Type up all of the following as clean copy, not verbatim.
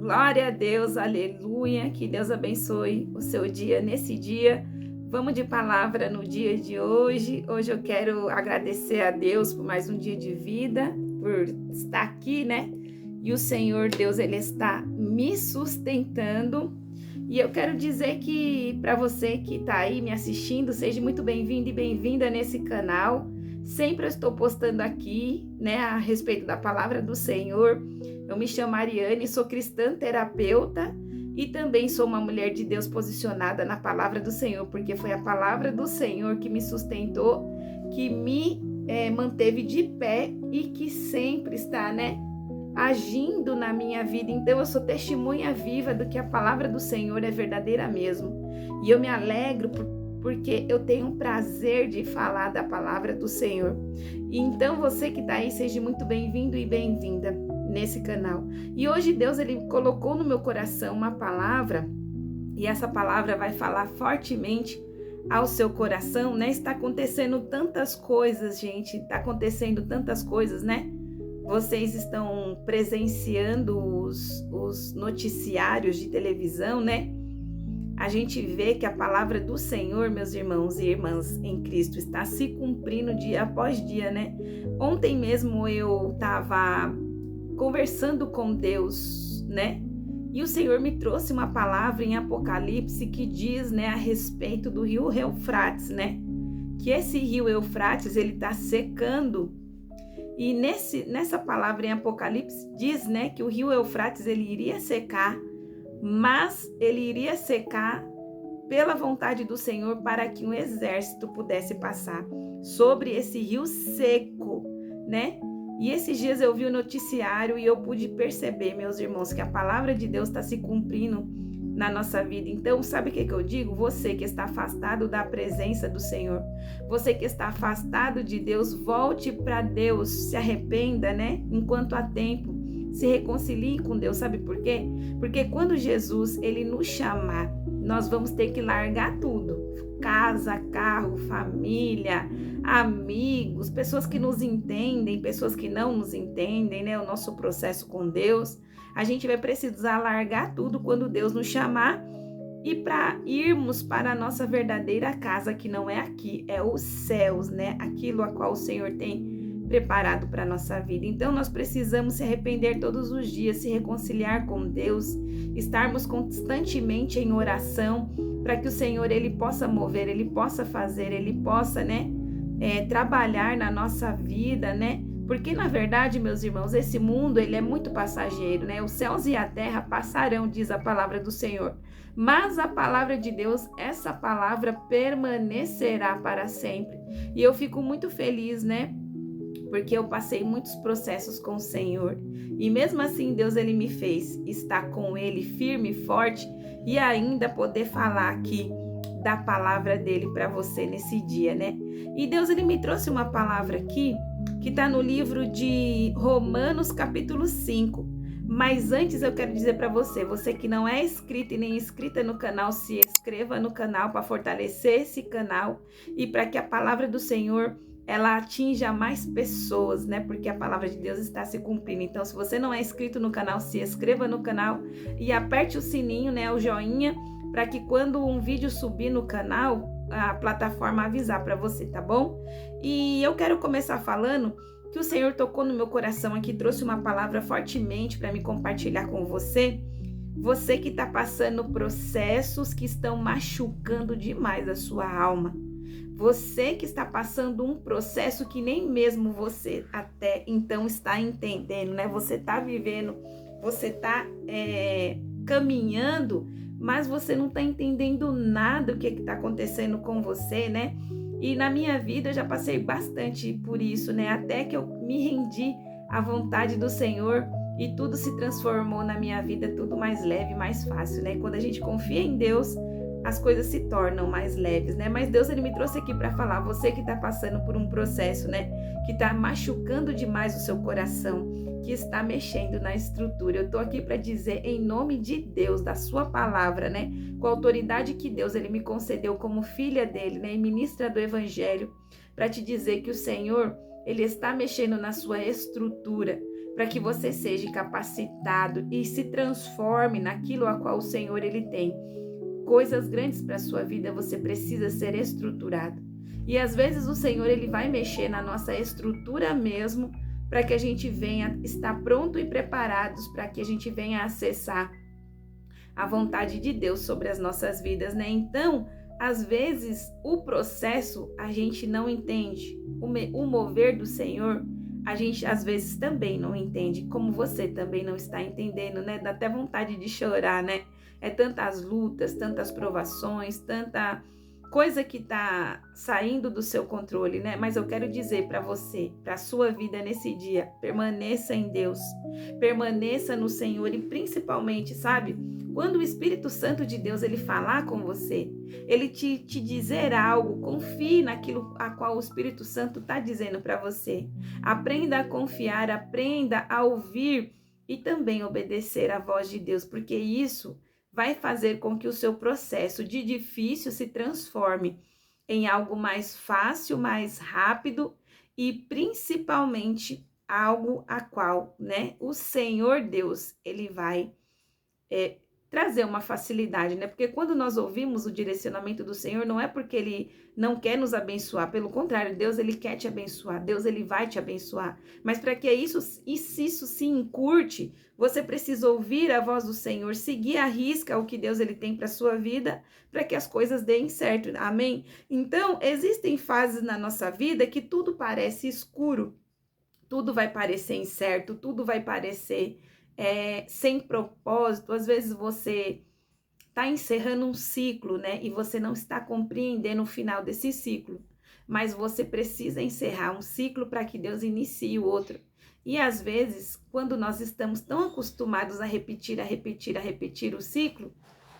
Glória a Deus, aleluia, que Deus abençoe o seu dia nesse dia. Vamos de palavra no dia de hoje. Hoje eu quero agradecer a Deus por mais um dia de vida, por estar aqui, né? E o Senhor Deus, Ele está me sustentando. E eu quero dizer que para você que está aí me assistindo, seja muito bem-vindo e bem-vinda nesse canal. Sempre eu estou postando aqui, né, a respeito da palavra do Senhor. Eu me chamo Ariane, sou cristã terapeuta e também sou uma mulher de Deus posicionada na palavra do Senhor, porque foi a palavra do Senhor que me sustentou, que me manteve de pé e que sempre está, né, agindo na minha vida. Então eu sou testemunha viva do que a palavra do Senhor é verdadeira mesmo. E eu me alegro porque eu tenho o prazer de falar da palavra do Senhor. E então você que está aí, seja muito bem-vindo e bem-vinda nesse canal. E hoje Deus, Ele colocou no meu coração uma palavra, e essa palavra vai falar fortemente ao seu coração, né? Está acontecendo tantas coisas, gente, está acontecendo tantas coisas, né? Vocês estão presenciando os noticiários de televisão, né? A gente vê que a palavra do Senhor, meus irmãos e irmãs em Cristo, está se cumprindo dia após dia, né? Ontem mesmo eu estava conversando com Deus, né? E o Senhor me trouxe uma palavra em Apocalipse que diz, né, a respeito do rio Eufrates, né? Que esse rio Eufrates, ele está secando. E nessa palavra em Apocalipse diz, né, que o rio Eufrates, ele iria secar, mas ele iria secar pela vontade do Senhor para que um exército pudesse passar sobre esse rio seco, né? E esses dias eu vi o noticiário e eu pude perceber, meus irmãos, que a palavra de Deus está se cumprindo na nossa vida. Então, sabe o que eu digo? Você que está afastado da presença do Senhor, você que está afastado de Deus, volte para Deus, se arrependa, né? Enquanto há tempo. Se reconcilie com Deus, sabe por quê? Porque quando Jesus, ele nos chamar, nós vamos ter que largar tudo. Casa, carro, família, amigos, pessoas que nos entendem, pessoas que não nos entendem, né? O nosso processo com Deus. A gente vai precisar largar tudo quando Deus nos chamar e para irmos para a nossa verdadeira casa, que não é aqui, é os céus, né? Aquilo a qual o Senhor tem preparado para a nossa vida. Então nós precisamos se arrepender todos os dias, se reconciliar com Deus, estarmos constantemente em oração para que o Senhor, Ele possa mover, Ele possa fazer, Ele possa, né, trabalhar na nossa vida, né? Porque na verdade, meus irmãos, esse mundo, ele é muito passageiro, né? Os céus e a terra passarão, diz a palavra do Senhor. Mas a palavra de Deus, essa palavra permanecerá para sempre. E eu fico muito feliz, né? Porque eu passei muitos processos com o Senhor. E mesmo assim, Deus, Ele me fez estar com Ele firme e forte e ainda poder falar aqui da palavra dEle para você nesse dia, né? E Deus, Ele me trouxe uma palavra aqui que está no livro de Romanos, capítulo 5. Mas antes eu quero dizer para você que não é inscrito e nem inscrita no canal, se inscreva no canal para fortalecer esse canal e para que a palavra do Senhor ela atinja mais pessoas, né? Porque a palavra de Deus está se cumprindo. Então, se você não é inscrito no canal, se inscreva no canal e aperte o sininho, né? O joinha, para que quando um vídeo subir no canal, a plataforma avisar para você, tá bom? E eu quero começar falando que o Senhor tocou no meu coração aqui, trouxe uma palavra fortemente para me compartilhar com você. Você que está passando processos que estão machucando demais a sua alma. Você que está passando um processo que nem mesmo você até então está entendendo, né? Você está vivendo, você está caminhando, mas você não está entendendo nada do que está acontecendo com você, né? E na minha vida eu já passei bastante por isso, né? Até que eu me rendi à vontade do Senhor e tudo se transformou na minha vida, tudo mais leve, mais fácil, né? Quando a gente confia em Deus, as coisas se tornam mais leves, né? Mas Deus, Ele me trouxe aqui para falar, você que está passando por um processo, né? Que está machucando demais o seu coração, que está mexendo na estrutura. Eu tô aqui para dizer, em nome de Deus, da sua palavra, né? Com a autoridade que Deus, Ele me concedeu como filha dEle, né? E ministra do Evangelho, para te dizer que o Senhor, Ele está mexendo na sua estrutura, para que você seja capacitado e se transforme naquilo a qual o Senhor ele tem. Coisas grandes para a sua vida, você precisa ser estruturado. E às vezes o Senhor ele vai mexer na nossa estrutura mesmo, para que a gente venha estar pronto e preparados para que a gente venha acessar a vontade de Deus sobre as nossas vidas, né? Então, às vezes, o processo a gente não entende. O mover do Senhor, a gente às vezes também não entende, como você também não está entendendo, né? Dá até vontade de chorar, né? É tantas lutas, tantas provações, tanta coisa que está saindo do seu controle, né? Mas eu quero dizer para você, para a sua vida nesse dia, permaneça em Deus, permaneça no Senhor e principalmente, sabe? Quando o Espírito Santo de Deus ele falar com você, ele te dizer algo, confie naquilo a qual o Espírito Santo está dizendo para você. Aprenda a confiar, aprenda a ouvir e também obedecer à voz de Deus, porque isso vai fazer com que o seu processo de difícil se transforme em algo mais fácil, mais rápido e principalmente algo a qual, né, o Senhor Deus, ele vai trazer uma facilidade, né? Porque quando nós ouvimos o direcionamento do Senhor, não é porque Ele não quer nos abençoar, pelo contrário, Deus Ele quer te abençoar, Deus Ele vai te abençoar. Mas para que isso se encurte, você precisa ouvir a voz do Senhor, seguir à risca o que Deus Ele tem para sua vida, para que as coisas deem certo. Amém? Então, existem fases na nossa vida que tudo parece escuro, tudo vai parecer incerto, tudo vai parecer sem propósito. Às vezes você está encerrando um ciclo, né? E você não está compreendendo o final desse ciclo. Mas você precisa encerrar um ciclo para que Deus inicie o outro. E às vezes, quando nós estamos tão acostumados a repetir o ciclo,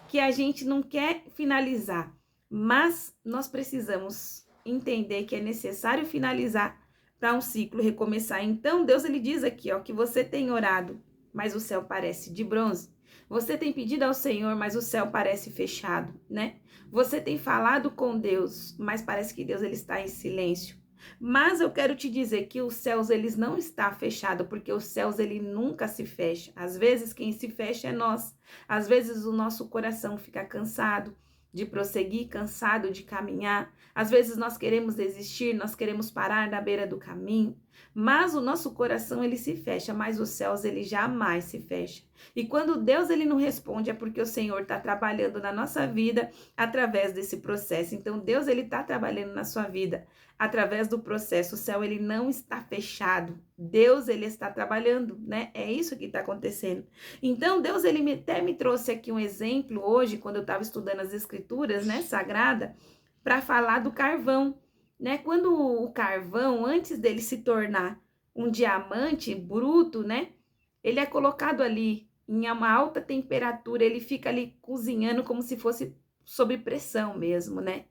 que a gente não quer finalizar. Mas nós precisamos entender que é necessário finalizar para um ciclo recomeçar. Então, Deus ele diz aqui, ó, que você tem orado, mas o céu parece de bronze. Você tem pedido ao Senhor, mas o céu parece fechado, né? Você tem falado com Deus, mas parece que Deus ele está em silêncio. Mas eu quero te dizer que os céus eles não estão fechados, porque os céus ele nunca se fecha. Às vezes quem se fecha é nós. Às vezes o nosso coração fica cansado de prosseguir, cansado de caminhar. Às vezes nós queremos desistir, nós queremos parar na beira do caminho, mas o nosso coração ele se fecha, mas os céus ele jamais se fecha. E quando Deus ele não responde é porque o Senhor está trabalhando na nossa vida através desse processo. Então Deus ele está trabalhando na sua vida através do processo. O céu ele não está fechado. Deus ele está trabalhando, né? É isso que está acontecendo. Então Deus ele até me trouxe aqui um exemplo hoje quando eu estava estudando as escrituras, né, sagrada, para falar do carvão, né? Quando o carvão, antes dele se tornar um diamante bruto, né? Ele é colocado ali em uma alta temperatura, ele fica ali cozinhando como se fosse sob pressão mesmo, né?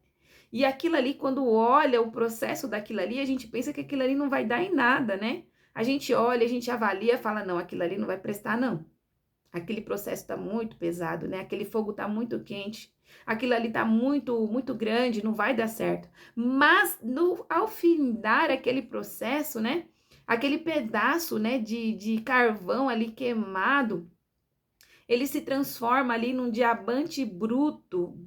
E aquilo ali, quando olha o processo daquilo ali, a gente pensa que aquilo ali não vai dar em nada, né? A gente olha, a gente avalia, fala, não, aquilo ali não vai prestar, não. Aquele processo está muito pesado, né? Aquele fogo está muito quente. Aquilo ali está muito, muito grande, não vai dar certo. Mas ao findar aquele processo, né? Aquele pedaço, né, de carvão ali queimado, ele se transforma ali num diamante bruto,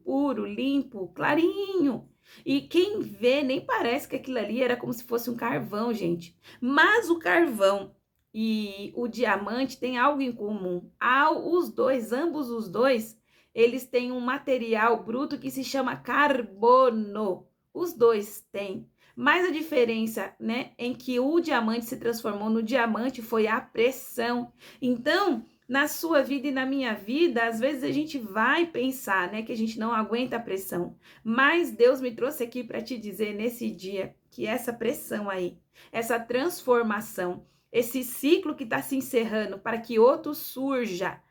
puro, limpo, clarinho. E quem vê nem parece que aquilo ali era como se fosse um carvão, gente. Mas o carvão e o diamante têm algo em comum. Ambos os dois, eles têm um material bruto que se chama carbono. Os dois têm. Mas a diferença, né, em que o diamante se transformou no diamante foi a pressão. Então, na sua vida e na minha vida, às vezes a gente vai pensar, né, que a gente não aguenta a pressão. Mas Deus me trouxe aqui para te dizer nesse dia que essa pressão aí, essa transformação, esse ciclo que está se encerrando para que outro surja,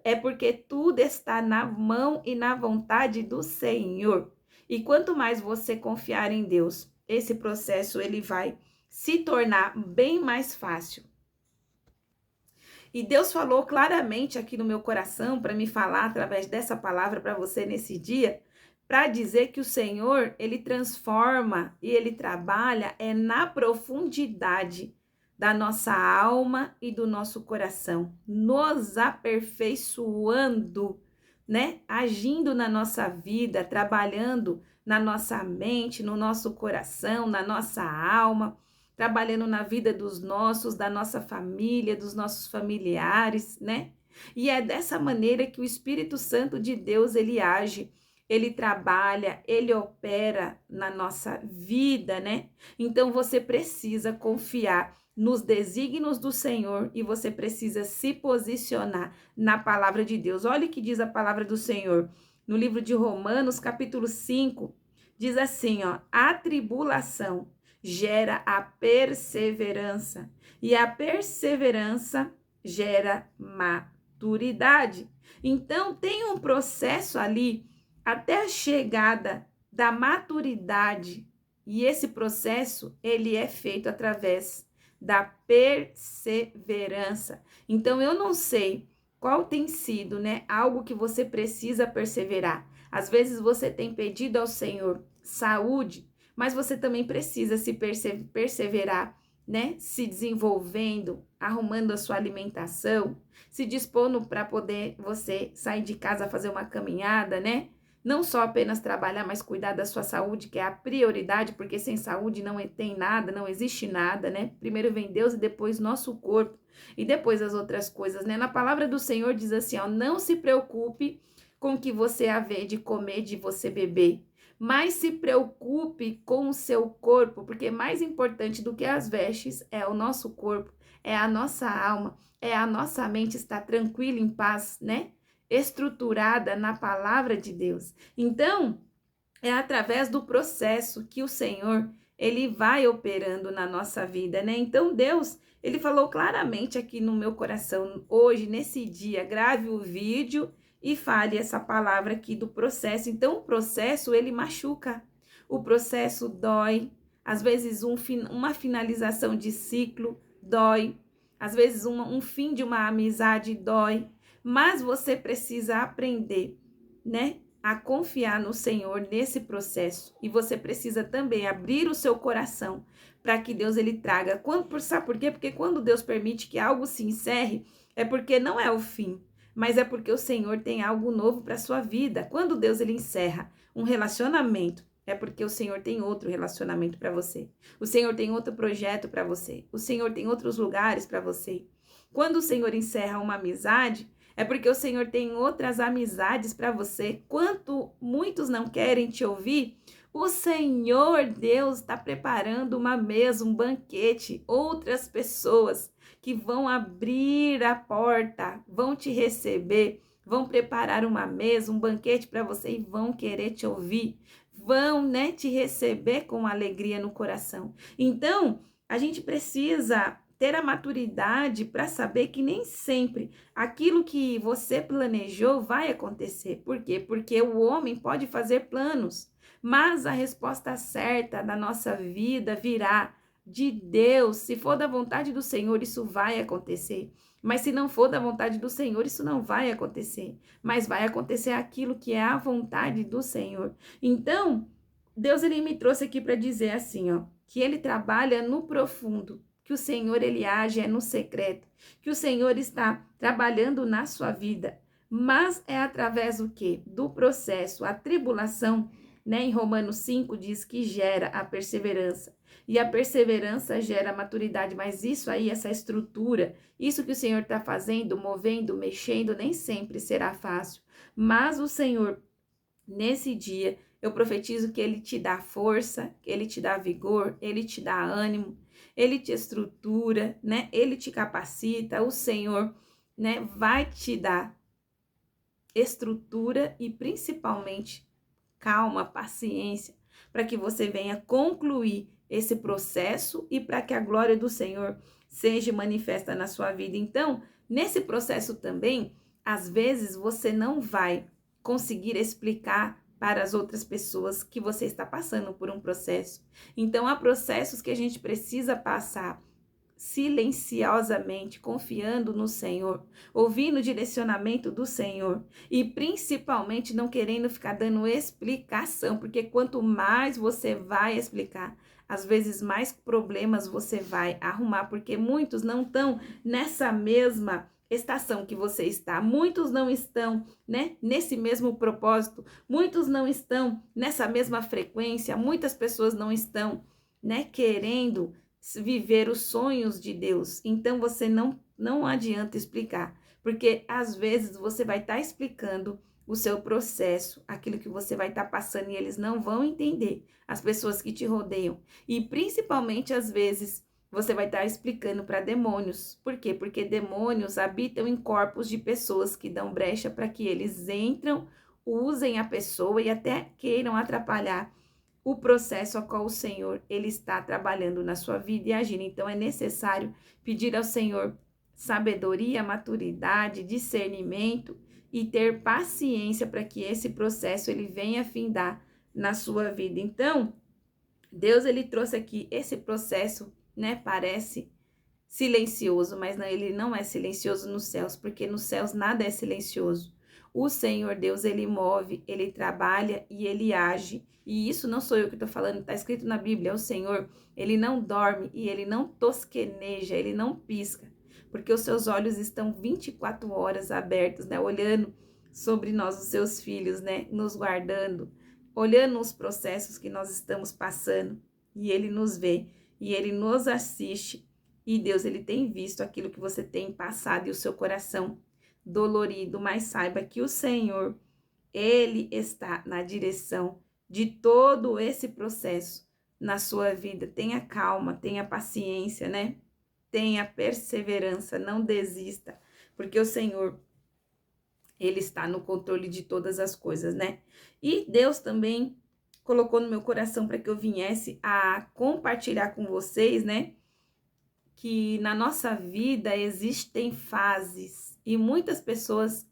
é porque tudo está na mão e na vontade do Senhor. E quanto mais você confiar em Deus, esse processo ele vai se tornar bem mais fácil. E Deus falou claramente aqui no meu coração para me falar através dessa palavra para você nesse dia, para dizer que o Senhor, ele transforma e ele trabalha na profundidade da nossa alma e do nosso coração, nos aperfeiçoando, né? Agindo na nossa vida, trabalhando na nossa mente, no nosso coração, na nossa alma, trabalhando na vida dos nossos, da nossa família, dos nossos familiares, né? E é dessa maneira que o Espírito Santo de Deus, ele age, ele trabalha, ele opera na nossa vida, né? Então você precisa confiar nos desígnios do Senhor e você precisa se posicionar na palavra de Deus. Olha o que diz a palavra do Senhor no livro de Romanos, capítulo 5, diz assim, ó: a tribulação gera a perseverança e a perseverança gera maturidade. Então tem um processo ali até a chegada da maturidade, e esse processo ele é feito através da perseverança. Então eu não sei qual tem sido, né, algo que você precisa perseverar. Às vezes você tem pedido ao Senhor saúde, mas você também precisa se perseverar, né, se desenvolvendo, arrumando a sua alimentação, se dispondo para poder você sair de casa, fazer uma caminhada, né? Não só apenas trabalhar, mas cuidar da sua saúde, que é a prioridade, porque sem saúde não tem nada, não existe nada, né? Primeiro vem Deus e depois nosso corpo, e depois as outras coisas, né? Na palavra do Senhor diz assim, ó: não se preocupe com o que você haver de comer, de você beber, mas se preocupe com o seu corpo, porque mais importante do que as vestes é o nosso corpo, é a nossa alma, é a nossa mente estar tranquila, em paz, né? Estruturada na palavra de Deus. Então, é através do processo que o Senhor, ele vai operando na nossa vida, né? Então, Deus, ele falou claramente aqui no meu coração, hoje, nesse dia, grave o vídeo e fale essa palavra aqui do processo. Então, o processo, ele machuca, o processo dói, às vezes uma finalização de ciclo dói, às vezes um fim de uma amizade dói, mas você precisa aprender, né, a confiar no Senhor nesse processo. E você precisa também abrir o seu coração para que Deus ele traga. Sabe por quê? Porque quando Deus permite que algo se encerre, é porque não é o fim, mas é porque o Senhor tem algo novo para a sua vida. Quando Deus ele encerra um relacionamento, é porque o Senhor tem outro relacionamento para você. O Senhor tem outro projeto para você. O Senhor tem outros lugares para você. Quando o Senhor encerra uma amizade, é porque o Senhor tem outras amizades para você. Quanto muitos não querem te ouvir, o Senhor Deus está preparando uma mesa, um banquete, outras pessoas que vão abrir a porta, vão te receber, vão preparar uma mesa, um banquete para você e vão querer te ouvir, vão, né, te receber com alegria no coração. Então, a gente precisa ter a maturidade para saber que nem sempre aquilo que você planejou vai acontecer. Por quê? Porque o homem pode fazer planos, mas a resposta certa da nossa vida virá de Deus. Se for da vontade do Senhor, isso vai acontecer. Mas se não for da vontade do Senhor, isso não vai acontecer. Mas vai acontecer aquilo que é a vontade do Senhor. Então, Deus ele me trouxe aqui para dizer assim, ó, que ele trabalha no profundo, que o Senhor ele age no secreto, que o Senhor está trabalhando na sua vida, mas é através do quê? Do processo. A tribulação, né, em Romanos 5 diz que gera a perseverança, e a perseverança gera a maturidade, mas isso aí, essa estrutura, isso que o Senhor está fazendo, movendo, mexendo, nem sempre será fácil, mas o Senhor, nesse dia, eu profetizo que ele te dá força, que ele te dá vigor, ele te dá ânimo, ele te estrutura, né? Ele te capacita, o Senhor, né, vai te dar estrutura e principalmente calma, paciência, para que você venha concluir esse processo e para que a glória do Senhor seja manifesta na sua vida. Então, nesse processo também, às vezes você não vai conseguir explicar para as outras pessoas que você está passando por um processo. Então, há processos que a gente precisa passar silenciosamente, confiando no Senhor, ouvindo o direcionamento do Senhor e principalmente não querendo ficar dando explicação, porque quanto mais você vai explicar, às vezes mais problemas você vai arrumar, porque muitos não estão nessa mesma estação que você está, muitos não estão, né, nesse mesmo propósito, muitos não estão nessa mesma frequência, muitas pessoas não estão, né, querendo viver os sonhos de Deus. Então você não adianta explicar, porque às vezes você vai estar explicando o seu processo, aquilo que você vai estar passando e eles não vão entender, as pessoas que te rodeiam. E principalmente às vezes você vai estar explicando para demônios. Por quê? Porque demônios habitam em corpos de pessoas que dão brecha para que eles entram, usem a pessoa e até queiram atrapalhar o processo a qual o Senhor ele está trabalhando na sua vida e agindo. Então é necessário pedir ao Senhor sabedoria, maturidade, discernimento e ter paciência para que esse processo ele venha findar na sua vida. Então, Deus ele trouxe aqui esse processo, né? Parece silencioso, mas não, ele não é silencioso nos céus, porque nos céus nada é silencioso. O Senhor Deus, ele move, ele trabalha e ele age. E isso não sou eu que estou falando, está escrito na Bíblia. É o Senhor, ele não dorme e ele não tosqueneja, ele não pisca, porque os seus olhos estão 24 horas abertos, né? Olhando sobre nós, os seus filhos, né? Nos guardando, olhando os processos que nós estamos passando. E ele nos vê, e ele nos assiste. E Deus, ele tem visto aquilo que você tem passado e o seu coração dolorido, mas saiba que o Senhor, ele está na direção de todo esse processo na sua vida. Tenha calma, tenha paciência, né? Tenha perseverança, não desista, porque o Senhor, ele está no controle de todas as coisas, né? E Deus também colocou no meu coração para que eu viesse a compartilhar com vocês, né? Que na nossa vida existem fases e muitas pessoas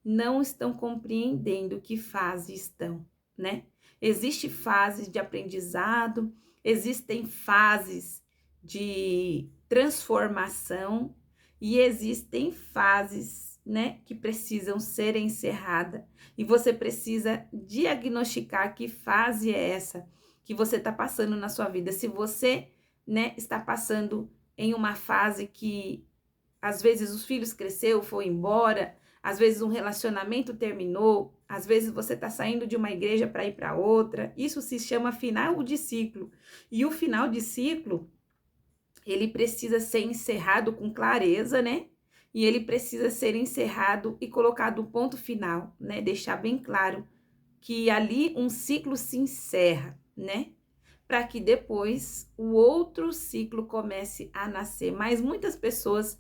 não estão compreendendo que fase estão, né? Existem fases de aprendizado, existem fases de transformação e existem fases, né, que precisam ser encerradas. E você precisa diagnosticar que fase é essa que você está passando na sua vida. Se você, né, está passando em uma fase que às vezes os filhos cresceu, foi embora, às vezes um relacionamento terminou, às vezes você está saindo de uma igreja para ir para outra, isso se chama final de ciclo. E o final de ciclo, ele precisa ser encerrado com clareza, né? E ele precisa ser encerrado e colocado o ponto final, né? Deixar bem claro que ali um ciclo se encerra, né? Para que depois o outro ciclo comece a nascer. Mas muitas pessoas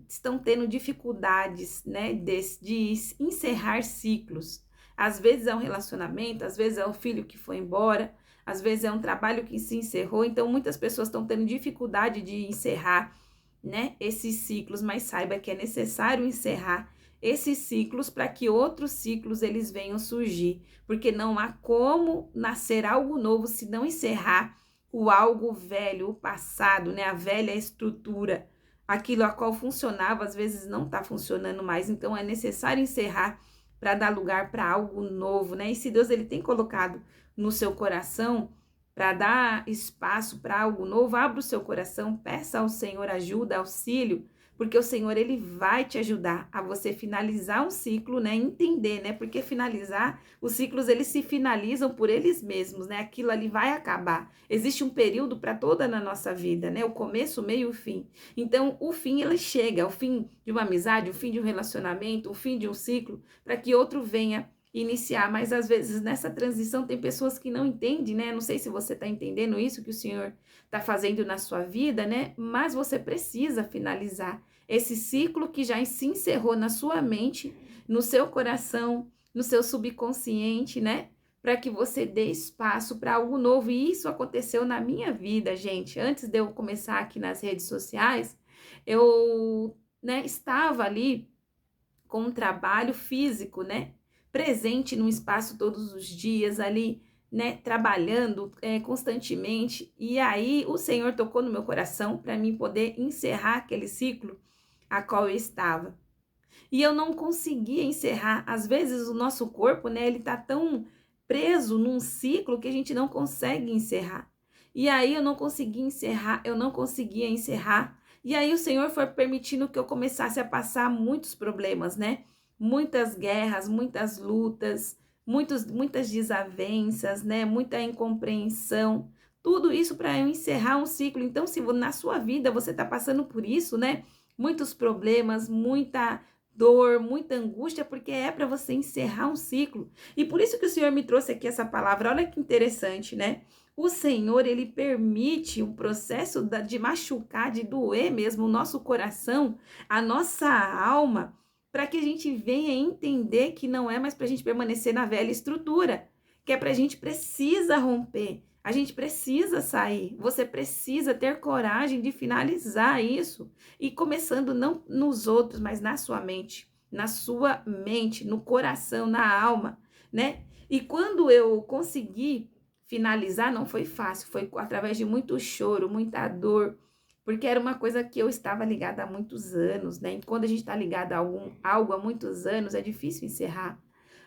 estão tendo dificuldades, né, de encerrar ciclos. Às vezes é um relacionamento, às vezes é o filho que foi embora, às vezes é um trabalho que se encerrou. Então muitas pessoas estão tendo dificuldade de encerrar, né, esses ciclos, mas saiba que é necessário encerrar esses ciclos para que outros ciclos eles venham surgir, porque não há como nascer algo novo se não encerrar o algo velho, o passado, né, a velha estrutura, aquilo a qual funcionava às vezes não está funcionando mais. Então é necessário encerrar para dar lugar para algo novo, né? E se Deus ele tem colocado no seu coração para dar espaço para algo novo, abra o seu coração, peça ao Senhor ajuda, auxílio, porque o Senhor ele vai te ajudar a você finalizar um ciclo, né? Entender, né? Porque finalizar, os ciclos eles se finalizam por eles mesmos, né? Aquilo ali vai acabar. Existe um período para toda na nossa vida, né? O começo, o meio e o fim. Então, o fim ele chega, o fim de uma amizade, o fim de um relacionamento, o fim de um ciclo, para que outro venha iniciar. Mas às vezes nessa transição tem pessoas que não entendem, né? Não sei se você está entendendo isso que o Senhor está fazendo na sua vida, né? Mas você precisa finalizar esse ciclo que já se encerrou na sua mente, no seu coração, no seu subconsciente, né? Para que você dê espaço para algo novo. E isso aconteceu na minha vida, gente. Antes de eu começar aqui nas redes sociais, eu, né, estava ali com um trabalho físico, né? Presente no espaço todos os dias ali, né, trabalhando constantemente. E aí o Senhor tocou no meu coração para mim poder encerrar aquele ciclo a qual eu estava. E eu não conseguia encerrar. Às vezes o nosso corpo, né, ele tá tão preso num ciclo que a gente não consegue encerrar. E aí eu não conseguia encerrar. E aí o Senhor foi permitindo que eu começasse a passar muitos problemas, né? Muitas guerras, muitas lutas, muitas desavenças, né? Muita incompreensão. Tudo isso para eu encerrar um ciclo. Então, se na sua vida você está passando por isso, né? Muitos problemas, muita dor, muita angústia, porque é para você encerrar um ciclo. E por isso que o Senhor me trouxe aqui essa palavra. Olha que interessante, né? O Senhor, ele permite o processo de machucar, de doer mesmo o nosso coração, a nossa alma, para que a gente venha entender que não é mais para a gente permanecer na velha estrutura, que é para a gente precisa romper, a gente precisa sair, você precisa ter coragem de finalizar isso, e começando não nos outros, mas na sua mente, no coração, na alma, né? E quando eu consegui finalizar, não foi fácil, foi através de muito choro, muita dor, porque era uma coisa que eu estava ligada há muitos anos, né? E quando a gente está ligado a algo há muitos anos, é difícil encerrar.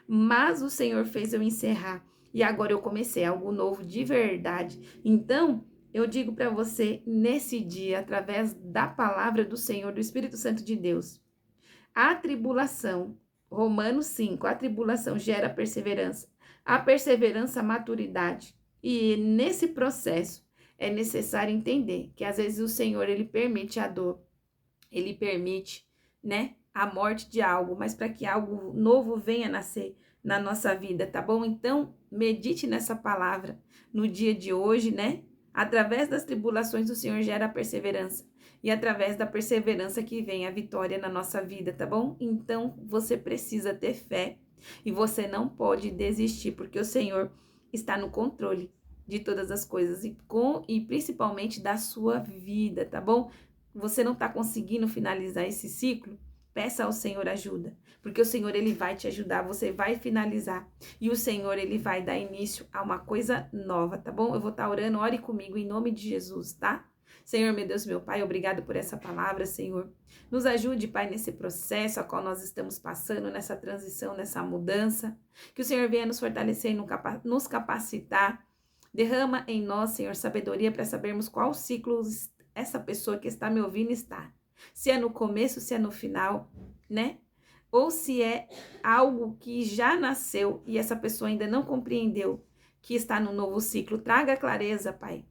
Mas o Senhor fez eu encerrar. E agora eu comecei algo novo de verdade. Então, eu digo para você, nesse dia, através da palavra do Senhor, do Espírito Santo de Deus, a tribulação, Romanos 5, a tribulação gera perseverança. A perseverança, maturidade. E nesse processo é necessário entender que às vezes o Senhor, ele permite a dor, ele permite, né, a morte de algo, mas para que algo novo venha nascer na nossa vida, tá bom? Então, medite nessa palavra no dia de hoje, né? Através das tribulações, o Senhor gera a perseverança. E através da perseverança que vem a vitória na nossa vida, tá bom? Então, você precisa ter fé e você não pode desistir, porque o Senhor está no controle de todas as coisas e principalmente da sua vida, tá bom? Você não está conseguindo finalizar esse ciclo? Peça ao Senhor ajuda, porque o Senhor, ele vai te ajudar, você vai finalizar, e o Senhor, ele vai dar início a uma coisa nova, tá bom? Eu vou estar orando, ore comigo em nome de Jesus, tá? Senhor, meu Deus, meu Pai, obrigado por essa palavra, Senhor. Nos ajude, Pai, nesse processo a qual nós estamos passando, nessa transição, nessa mudança. Que o Senhor venha nos fortalecer e nos capacitar. Derrama em nós, Senhor, sabedoria para sabermos qual ciclo essa pessoa que está me ouvindo está. Se é no começo, se é no final, né? Ou se é algo que já nasceu e essa pessoa ainda não compreendeu que está no novo ciclo. Traga clareza, Pai,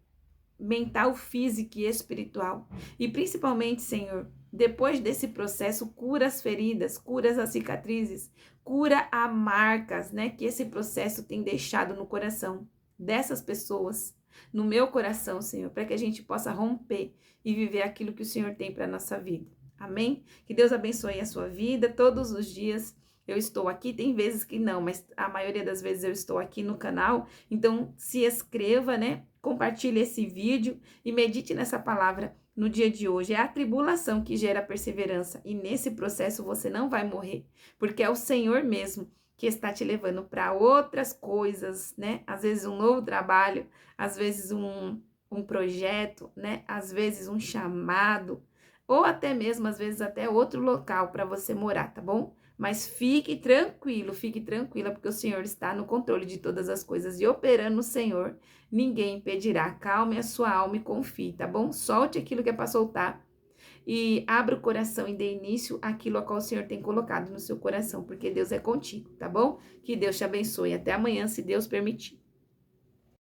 mental, física e espiritual. E principalmente, Senhor, depois desse processo, cura as feridas, cura as cicatrizes, cura as marcas, né, que esse processo tem deixado no coração dessas pessoas, no meu coração, Senhor, para que a gente possa romper e viver aquilo que o Senhor tem para a nossa vida. Amém? Que Deus abençoe a sua vida todos os dias. Eu estou aqui, tem vezes que não, mas a maioria das vezes eu estou aqui no canal. Então, se inscreva, né? Compartilhe esse vídeo e medite nessa palavra no dia de hoje. É a tribulação que gera perseverança. E nesse processo você não vai morrer, porque é o Senhor mesmo que está te levando para outras coisas, né? Às vezes um novo trabalho, às vezes um projeto, né? Às vezes um chamado, ou até mesmo, às vezes, até outro local para você morar, tá bom? Mas fique tranquilo, fique tranquila, porque o Senhor está no controle de todas as coisas e operando no Senhor, ninguém impedirá. Calme a sua alma e confie, tá bom? Solte aquilo que é para soltar e abra o coração e dê início àquilo a qual o Senhor tem colocado no seu coração, porque Deus é contigo, tá bom? Que Deus te abençoe. Até amanhã, se Deus permitir.